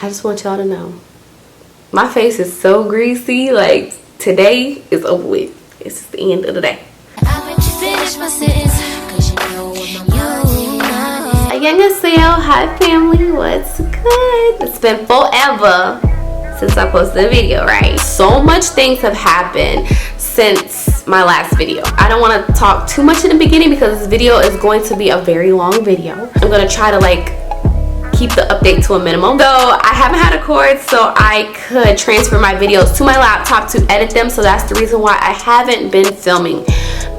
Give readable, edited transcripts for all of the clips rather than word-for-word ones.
I just want y'all to know. My face is so greasy. Like, today is over with. It's just the end of the day. Liyahhhlovesyou, hi family, what's good? It's been forever since I posted a video, right? So much things have happened since my last video. I don't want to talk too much in the beginning because this video is going to be a very long video. I'm going to try to like keep the update to a minimum. So I haven't had a cord so I could transfer my videos to my laptop to edit them. So that's the reason why I haven't been filming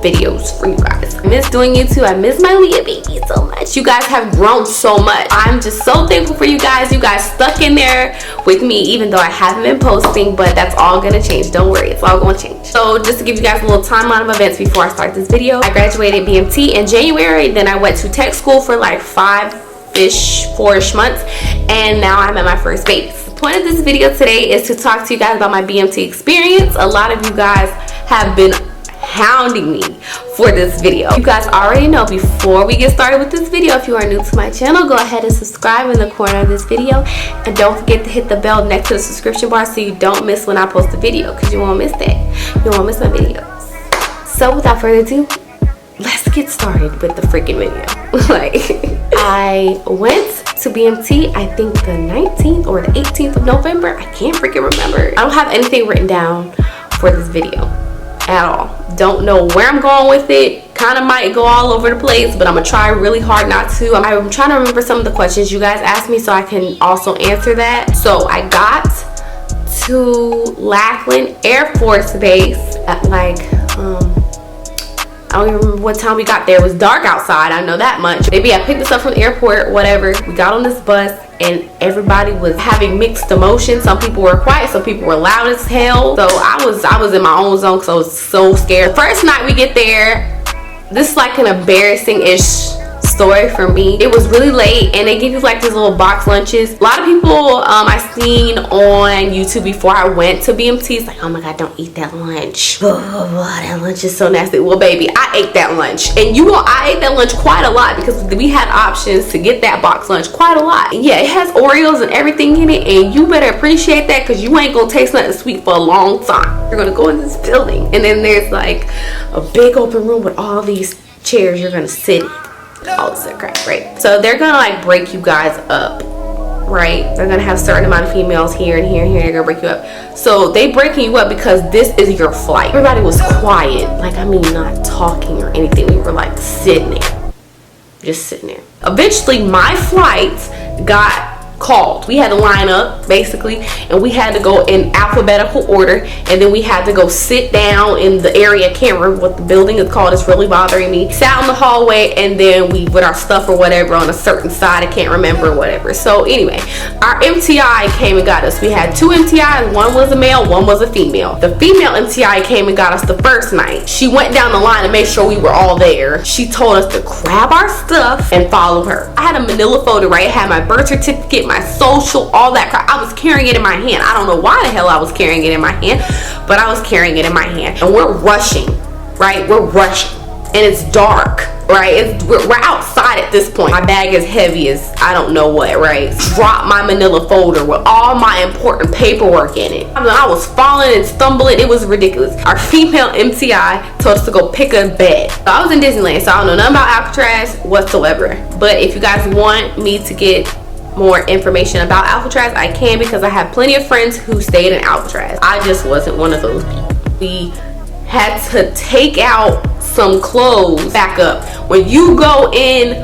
videos for you guys. I miss doing YouTube. I miss my Leah baby so much. You guys have grown so much. I'm just so thankful for you guys. You guys stuck in there with me even though I haven't been posting, but that's all gonna change. Don't worry, it's all gonna change. So just to give you guys a little timeline of events before I start this video, I graduated BMT in January. Then I went to tech school for like 4-ish months, and now I'm at my first base. The point of this video today is to talk to you guys about my BMT experience. A lot of you guys have been hounding me for this video. You guys already know. Before we get started with this video, if you are new to my channel, go ahead and subscribe in the corner of this video, and don't forget to hit the bell next to the subscription bar so you don't miss when I post a video, because you won't miss that. You won't miss my videos. So without further ado, let's get started with the freaking video. Like, I went to BMT, I think the 19th or the 18th of November. I can't freaking remember. I don't have anything written down for this video at all. Don't know where I'm going with it. Kind of might go all over the place, but I'm gonna try really hard not to. I'm trying to remember some of the questions you guys asked me so I can also answer that. So I got to Lackland Air Force Base at like I don't even remember what time we got there. It was dark outside, I know that much. Maybe I picked us up from the airport, whatever. We got on this bus and everybody was having mixed emotions. Some people were quiet, some people were loud as hell. So I was in my own zone because I was so scared. First night we get there, this is like an embarrassing-ish story for me. It was really late and they give you like these little box lunches. A lot of people I seen on YouTube before I went to BMT, it's like, oh my god, don't eat that lunch. That lunch is so nasty. Well baby, I ate that lunch, and I ate that lunch quite a lot because we had options to get that box lunch quite a lot. And yeah, it has Oreos and everything in it, and you better appreciate that because you ain't gonna taste nothing sweet for a long time. You're gonna go in this building and then there's like a big open room with all these chairs you're gonna sit in. All this crap, right? So they're gonna like break you guys up, right? They're gonna have a certain amount of females here and here and here. They're gonna break you up. So they breaking you up because this is your flight. Everybody was quiet, like I mean not talking or anything. We were like sitting there, just sitting there. Eventually my flight got called. We had to line up basically, and we had to go in alphabetical order, and then we had to go sit down in the area. I can't remember what the building is called, it's really bothering me. Sat in the hallway, and then we put our stuff or whatever on a certain side. I can't remember, whatever. So anyway, our MTI came and got us. We had 2 MTIs, one was a male, one was a female. The female MTI came and got us the first night. She went down the line to make sure we were all there. She told us to grab our stuff and follow her. I had a manila folder, right? I had my birth certificate, my social, all that crap. I was carrying it in my hand. I don't know why the hell I was carrying it in my hand, but I was carrying it in my hand. And we're rushing, right? We're rushing, and it's dark, right? We're outside at this point. My bag is heavy as I don't know what, right? Drop my manila folder with all my important paperwork in it. I mean, I was falling and stumbling. It was ridiculous. Our female MTI told us to go pick a bed. So I was in Disneyland, so I don't know nothing about Alcatraz whatsoever. But if you guys want me to get more information about Alcatraz, I can, because I have plenty of friends who stayed in Alcatraz. I just wasn't one of those people. We had to take out some clothes back up. When you go in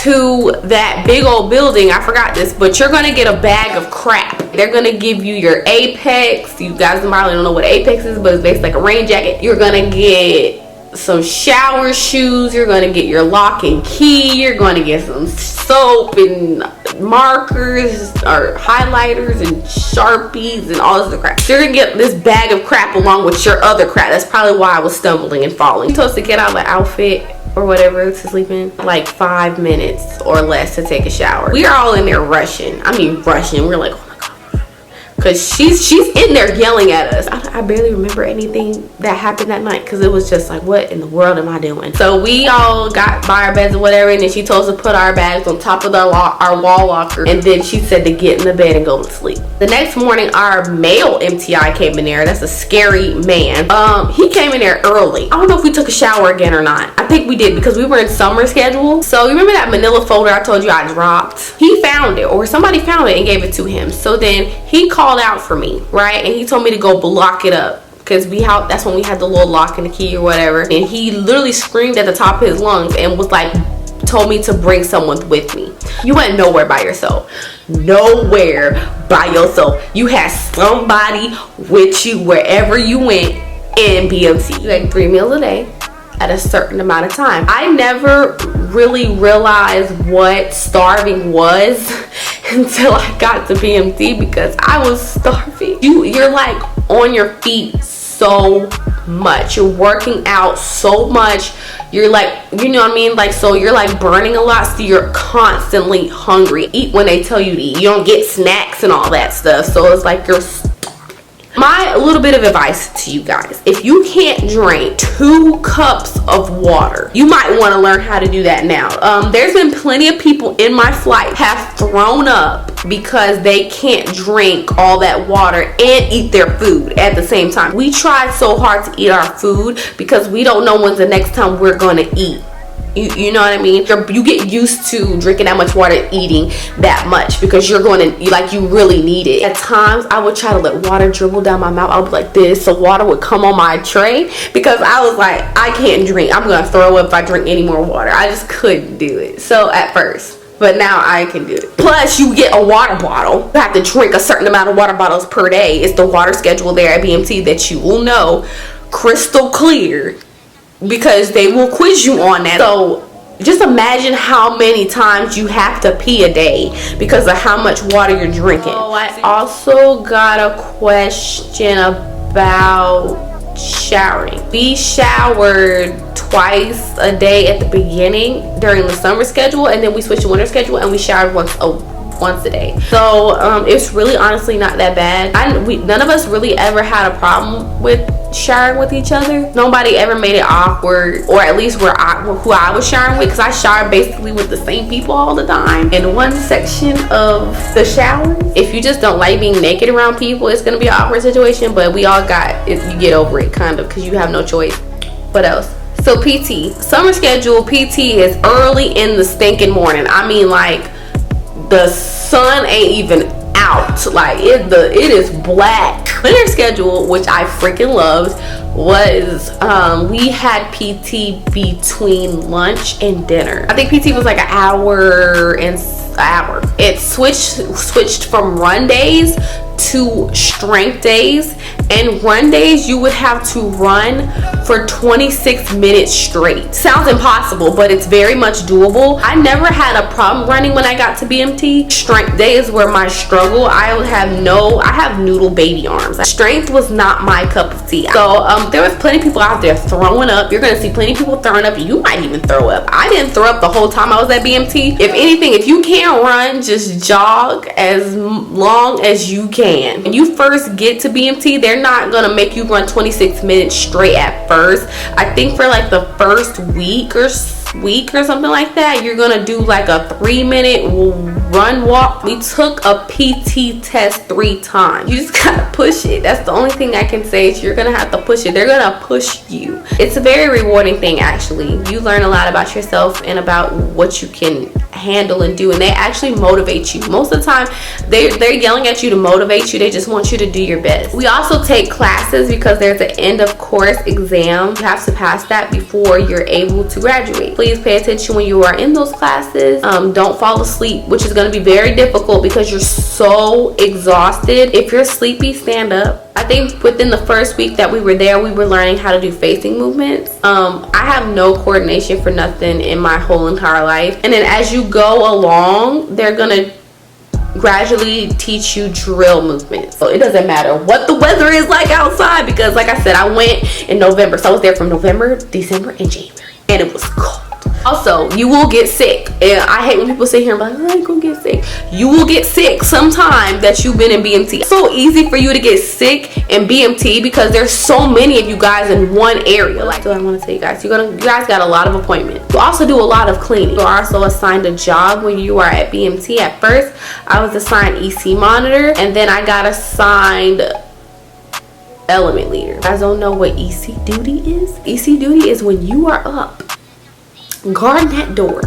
to that big old building, I forgot this, but you're gonna get a bag of crap. They're gonna give you your Apex. You guys probably don't know what Apex is, but it's basically like a rain jacket. You're gonna get some shower shoes, you're gonna get your lock and key, you're gonna get some soap and markers or highlighters and Sharpies and all this other crap. You're gonna get this bag of crap along with your other crap. That's probably why I was stumbling and falling. He told us to get out of the outfit or whatever to sleep in like 5 minutes or less to take a shower. We are all in there rushing. I mean rushing. We're like, oh my god, because she's in there yelling at us. I barely remember anything that happened that night because it was just like, what in the world am I doing? So we all got by our beds or whatever, and then she told us to put our bags on top of our wall locker, and then she said to get in the bed and go to sleep. The next morning, our male MTI came in there. That's a scary man. He came in there early. I don't know if we took a shower again or not. I think we did because we were in summer schedule. So you remember that manila folder I told you I dropped? He found it, or somebody found it and gave it to him. So then he called out for me, right? And he told me to go block it up, because that's when we had the little lock and the key or whatever. And he literally screamed at the top of his lungs and was like, told me to bring someone with me. You went nowhere by yourself. Nowhere by yourself. You had somebody with you wherever you went in BMT. You had 3 meals a day at a certain amount of time. I never really realized what starving was until I got to BMT, because I was starving. You're like on your feet so much. You're working out so much. You're like, you know what I mean? Like, so you're like burning a lot, so you're constantly hungry. Eat when they tell you to eat. You don't get snacks and all that stuff. So it's like you're my little bit of advice to you guys: if you can't drink 2 cups of water, you might want to learn how to do that now. There's been plenty of people in my flight have thrown up because they can't drink all that water and eat their food at the same time. We try so hard to eat our food because we don't know when's the next time we're gonna eat. You know what I mean? You get used to drinking that much water, eating that much, because you're going to, like, you really need it. At times, I would try to let water dribble down my mouth. I would be like this, so water would come on my tray, because I was like, I can't drink. I'm going to throw up if I drink any more water. I just couldn't do it. So at first, but now I can do it. Plus, you get a water bottle. You have to drink a certain amount of water bottles per day. It's the water schedule there at BMT that you will know crystal clear, because they will quiz you on that. So just imagine how many times you have to pee a day because of how much water you're drinking. Oh, I also got a question about showering. We showered twice a day at the beginning during the summer schedule, and then we switched to winter schedule and we showered once a day. So it's really honestly not that bad. None of us really ever had a problem with showering with each other. Nobody ever made it awkward, or at least who I was showering with, because I shower basically with the same people all the time in one section of the shower. If you just don't like being naked around people, it's gonna be an awkward situation, but we all got it. You get over it kind of, because you have no choice. What else? So PT, summer schedule, PT is early in the stinking morning. I mean, like, the sun ain't even out. Like, it is black. Winter schedule, which I freaking loved, was we had PT between lunch and dinner. I think PT was like an hour. It switched from run days to strength days, and run days you would have to run for 26 minutes straight. Sounds impossible, but it's very much doable. I never had a problem running when I got to BMT. Strength days were my struggle. I have noodle baby arms. Strength was not my cup of tea. So there was plenty of people out there throwing up. You're gonna see plenty of people throwing up. You might even throw up. I didn't throw up the whole time I was at BMT. If anything, if you can't run, just jog as long as you can. When you first get to BMT, they're not gonna make you run 26 minutes straight at first. I think for like the first week or something like that, you're gonna do like a 3-minute run walk. We took a PT test 3 times. You just gotta push it. That's the only thing I can say, is you're gonna have to push it. They're gonna push you. It's a very rewarding thing, actually. You learn a lot about yourself and about what you can handle and do, and they actually motivate you. Most of the time they're yelling at you to motivate you. They just want you to do your best. We also take classes because there's an end of course exam. You have to pass that before you're able to graduate. Please pay attention when you are in those classes. Don't fall asleep, which is going to be very difficult because you're so exhausted. If you're sleepy, stand up. I think within the first week that we were there, we were learning how to do facing movements. I have no coordination for nothing in my whole entire life. And then as you go along, they're gonna gradually teach you drill movements. So it doesn't matter what the weather is like outside, because like I said, I went in November. So I was there from November, December, and January. And it was cold. Also, you will get sick, and I hate when people sit here and be like, I ain't gonna get sick. You will get sick sometime that you've been in BMT. It's so easy for you to get sick in BMT because there's so many of you guys in one area. Like, so I want to tell you guys, you guys got a lot of appointments. You also do a lot of cleaning. You are also assigned a job when you are at BMT. At first, I was assigned EC monitor, and then I got assigned element leader. You guys don't know what EC duty is? EC duty is when you are up guarding that door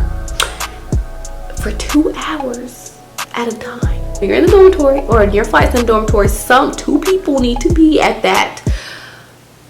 for 2 hours at a time. When you're in the dormitory or in your flights in the dormitory, two people need to be at that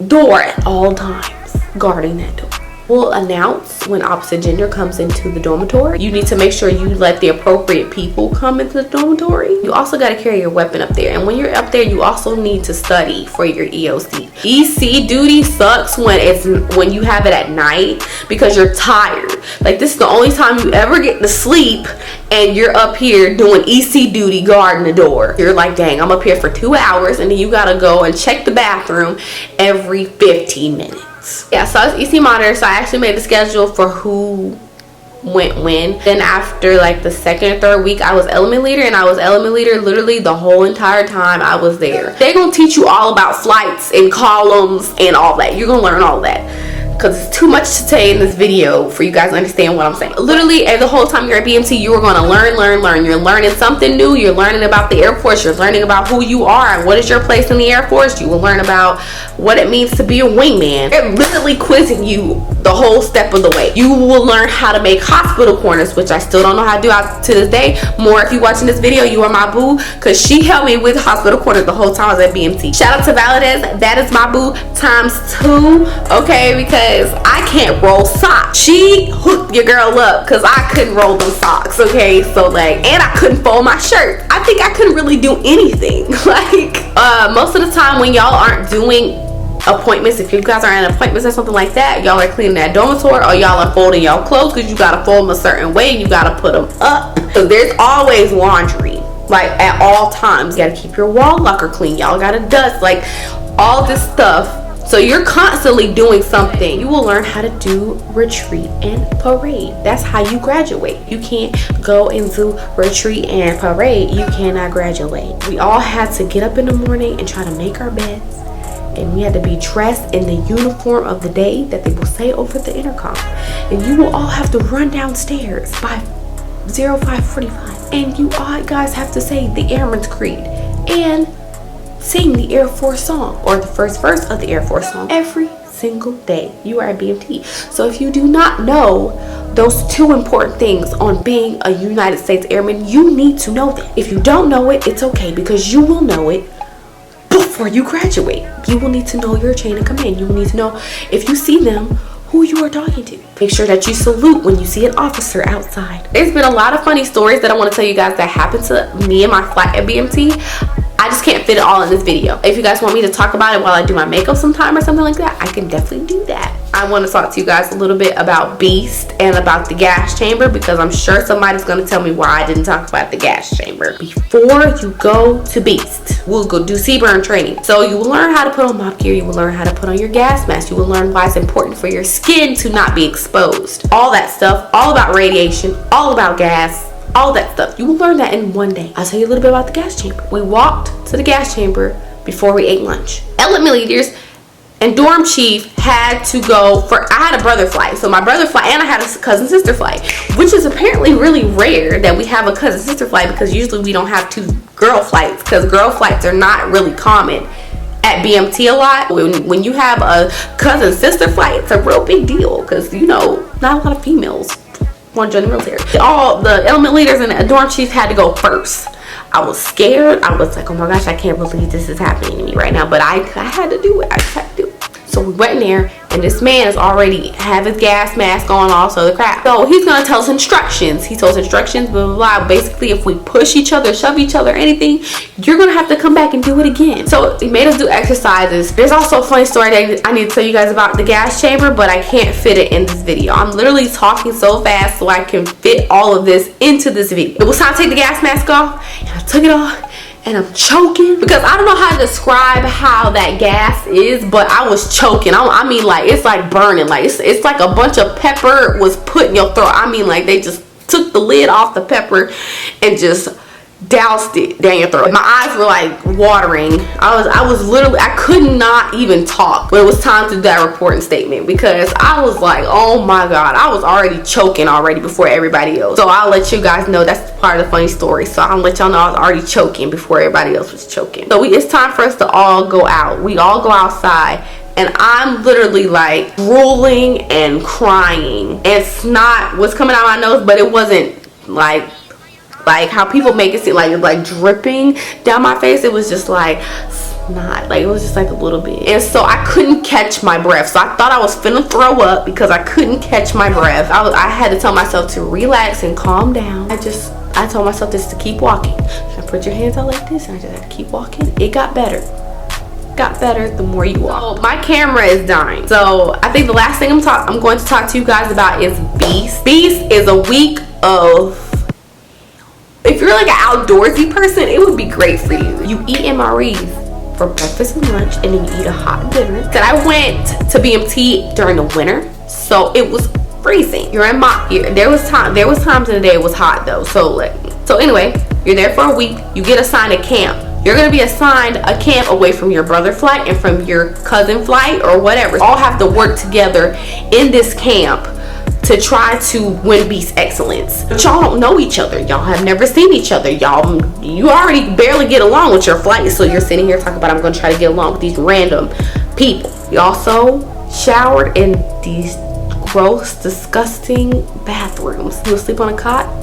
door at all times, guarding that door. We'll announce when opposite gender comes into the dormitory. You need to make sure you let the appropriate people come into the dormitory. You also got to carry your weapon up there, and when you're up there, you also need to study for your EOC. EC duty sucks when you have it at night because you're tired. Like, this is the only time you ever get to sleep, and you're up here doing EC duty guarding the door. You're like, dang, I'm up here for 2 hours, and then you got to go and check the bathroom every 15 minutes. Yeah, so I was EC monitor, so I actually made the schedule for who went when. Then after like the second or third week, I was element leader, and I was element leader literally the whole entire time I was there. They're gonna teach you all about flights and columns and all that. You're gonna learn all that because it's too much to say in this video for you guys to understand what I'm saying. Literally, the whole time you're at BMT, you are going to learn. You're learning something new. You're learning about the Air Force. You're learning about who you are. What is your place in the Air Force? You will learn about what it means to be a wingman. They're literally quizzing you the whole step of the way. You will learn how to make hospital corners, which I still don't know how to do to this day. More, if you're watching this video, you are my boo, because she helped me with hospital corners the whole time I was at BMT. Shout out to Valadez. That is my boo ×2, okay, because I can't roll socks. She hooked your girl up because I couldn't roll them socks, okay? So like, and I couldn't fold my shirt. I think I couldn't really do anything. Like, most of the time when y'all aren't doing appointments, if you guys are in appointments or something like that, y'all are cleaning that dormitory, or y'all are folding y'all clothes because you gotta fold them a certain way and you gotta put them up. So there's always laundry, like at all times. You gotta keep your wall locker clean. Y'all gotta dust, like all this stuff. So you're constantly doing something. You will learn how to do retreat and parade. That's how you graduate. You can't go and do retreat and parade. You cannot graduate. We all had to get up in the morning and try to make our beds. And we had to be dressed in the uniform of the day that they will say over the intercom. And you will all have to run downstairs by 05:45. And you all guys have to say the Airman's Creed and sing the Air Force song, or the first verse of the Air Force song, every single day you are at BMT. So if you do not know those two important things on being a United States Airman, you need to know that. If you don't know it, it's okay, because you will know it before you graduate. You will need to know your chain of command. You will need to know, if you see them, who you are talking to. Make sure that you salute when you see an officer outside. There's been a lot of funny stories that I want to tell you guys that happened to me and my flight at BMT. I just can't fit it all in this video. If you guys want me to talk about it while I do my makeup sometime or something like that, I can definitely do that. I want to talk to you guys a little bit about Beast and about the gas chamber, because I'm sure somebody's going to tell me why I didn't talk about the gas chamber. Before you go to Beast, we'll go do Seaburn training. So you will learn how to put on mop gear. You will learn how to put on your gas mask. You will learn why it's important for your skin to not be exposed. All that stuff, all about radiation, all about gas, all that stuff. You will learn that in one day. I'll tell you a little bit about the gas chamber. We walked to the gas chamber before we ate lunch. Element leaders and dorm chief had to go for, I had a brother flight. So my brother flight, and I had a cousin sister flight, which is apparently really rare that we have a cousin sister flight, because usually we don't have two girl flights, because girl flights are not really common at BMT a lot. When you have a cousin sister flight, it's a real big deal, because, you know, not a lot of females want to join the military. All the element leaders and the dorm chiefs had to go first. I was scared. I was like, oh my gosh, I can't believe this is happening to me right now. But I had to do it. I just had to do it. So we went in there, and this man is already have his gas mask on, also the crap. So he's gonna tell us instructions. He told us instructions, blah, blah, blah. Basically, if we push each other, shove each other, anything, you're gonna have to come back and do it again. So he made us do exercises. There's also a funny story that I need to tell you guys about the gas chamber, but I can't fit it in this video. I'm literally talking so fast so I can fit all of this into this video. It was time to take the gas mask off, and I took it off, and I'm choking because I don't know how to describe how that gas is, but I was choking. I mean, like, it's like burning. Like, it's like a bunch of pepper was put in your throat. I mean, like, they just took the lid off the pepper and just doused it down your throat. My eyes were like watering. I was literally, I could not even talk when it was time to do that reporting statement because I was like, oh my god, I was already choking already before everybody else. So I'll let you guys know that's part of the funny story. So I'll let y'all know I was already choking before everybody else was choking. So it's time for us to all go out. We all go outside. And I'm literally like drooling and crying, and snot was coming out my nose, but it wasn't like how people make it seem like it's like dripping down my face. It was just like snot, like it was just like a little bit. And so I couldn't catch my breath, so I thought I was finna throw up because I couldn't catch my breath. I had to tell myself to relax and calm down. I told myself just to keep walking. I put your hands out like this, and I just had to keep walking. It got better. The more you walk. So my camera is dying, so I think the last thing I'm going to talk to you guys about is Beast. Beast is a week of, if you're like an outdoorsy person, it would be great for you. You eat MREs for breakfast and lunch, and then you eat a hot dinner. Then I went to BMT during the winter, so it was freezing. You're in there was times in the day it was hot though. So anyway, you're there for a week. You get assigned a camp. You're going to be assigned a camp away from your brother flight and from your cousin flight or whatever. All have to work together in this camp to try to win Beast Excellence. But y'all don't know each other. Y'all have never seen each other. You already barely get along with your flight. So you're sitting here talking about, I'm going to try to get along with these random people. You also showered in these gross, disgusting bathrooms. You'll sleep on a cot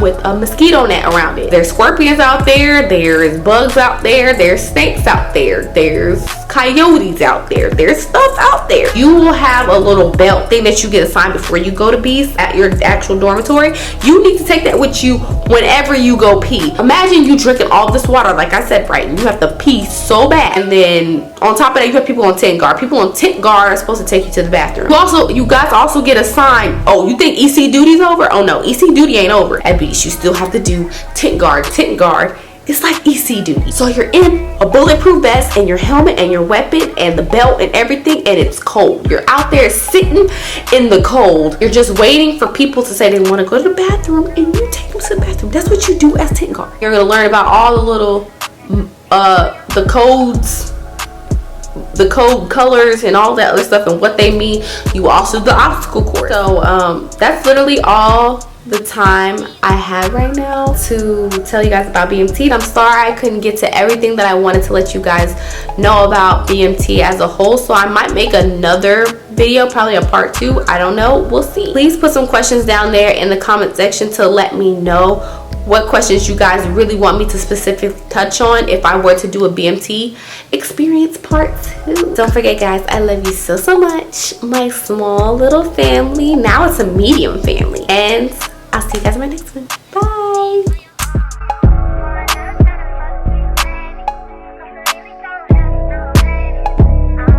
with a mosquito net around it. There's scorpions out there, there's bugs out there, there's snakes out there, there's coyotes out there, there's stuff out there. You will have a little belt thing that you get assigned before you go to Beast at your actual dormitory. You need to take that with you whenever you go pee. Imagine you drinking all this water, like I said, Brighton, you have to pee so bad, and then on top of that you have people on tent guard. People on tent guard are supposed to take you to the bathroom. You guys also get assigned, oh, you think EC duty's over? Oh no, EC duty ain't over. At Beast you still have to do tent guard. It's like EC duty. So you're in a bulletproof vest and your helmet and your weapon and the belt and everything, and it's cold. You're out there sitting in the cold. You're just waiting for people to say they want to go to the bathroom, and you take them to the bathroom. That's what you do as tent guard. You're going to learn about all the little the codes, the code colors and all that other stuff and what they mean. You also do the obstacle course. So that's literally all the time I have right now to tell you guys about BMT. I'm sorry I couldn't get to everything that I wanted to let you guys know about BMT as a whole, so I might make another video, probably a part 2. I don't know, we'll see. Please put some questions down there in the comment section to let me know what questions you guys really want me to specifically touch on if I were to do a BMT experience part 2. Don't forget guys, I love you so much, my small little family. Now it's a medium family, and I'll see you guys in my next one.